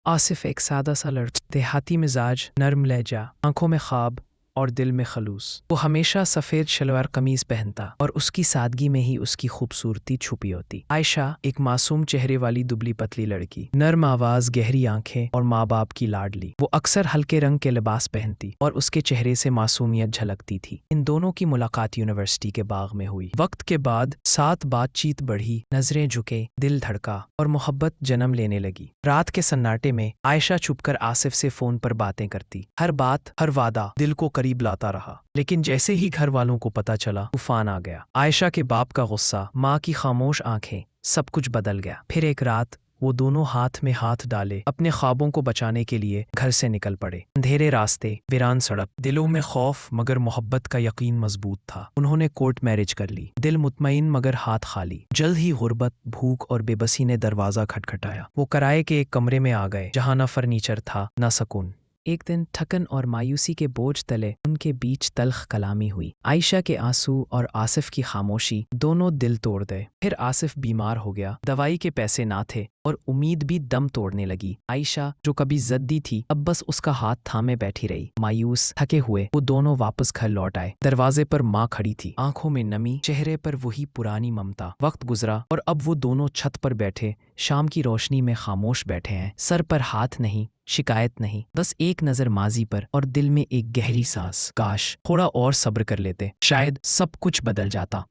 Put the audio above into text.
आसिफ एक सादा सा लड़का, देहाती मिजाज, नर्म लहजा, आंखों में ख्वाब और दिल में खलूस। वो हमेशा सफ़ेद शलवार कमीज पहनता और उसकी सादगी में ही उसकी खूबसूरती छुपी होती। आयशा एक मासूम चेहरे वाली दुबली पतली लड़की, नर्म आवाज़, गहरी आंखें और माँ बाप की लाडली। वो अक्सर हल्के रंग के लिबास पहनती और उसके चेहरे से मासूमियत झलकती थी। इन दोनों की मुलाकात यूनिवर्सिटी के बाग में हुई। वक्त के बाद साथ बातचीत बढ़ी, नजरें झुके, दिल धड़का और मोहब्बत जन्म लेने लगी। रात के सन्नाटे में आयशा छुपकर आसिफ से फोन पर बातें करती। हर बात, हर वादा दिल को करीब लाता रहा। लेकिन जैसे ही घर वालों को पता चला, तूफान आ गया। आयशा के बाप का गुस्सा, माँ की खामोश आंखें, सब कुछ बदल गया। फिर एक रात वो दोनों हाथ में हाथ डाले अपने ख्वाबों को बचाने के लिए घर से निकल पड़े। अंधेरे रास्ते, वीरान सड़क, दिलों में खौफ मगर मोहब्बत का यकीन मजबूत था। उन्होंने कोर्ट मैरिज कर ली, दिल मुतमईन मगर हाथ खाली। जल्द ही गुर्बत, भूख और बेबसी ने दरवाजा खटखटाया। वो किराए के एक कमरे में आ गए जहां न फर्नीचर था न सुकून। एक दिन थकन और मायूसी के बोझ तले उनके बीच तल्ख कलामी हुई। आयशा के आंसू और आसिफ की खामोशी दोनों दिल तोड़ गए। फिर आसिफ बीमार हो गया, दवाई के पैसे ना थे और उम्मीद भी दम तोड़ने लगी। आयशा जो कभी जद्दी थी, अब बस उसका हाथ थामे बैठी रही। मायूस, थके हुए वो दोनों वापस घर लौट आए। दरवाजे पर माँ खड़ी थी, आंखों में नमी, चेहरे पर वही पुरानी ममता। वक्त गुजरा और अब वो दोनों छत पर बैठे, शाम की रोशनी में खामोश बैठे हैं। सर पर हाथ नहीं, शिकायत नहीं, बस एक नजर माजी पर और दिल में एक गहरी सांस। काश थोड़ा और सब्र कर लेते, शायद सब कुछ बदल जाता।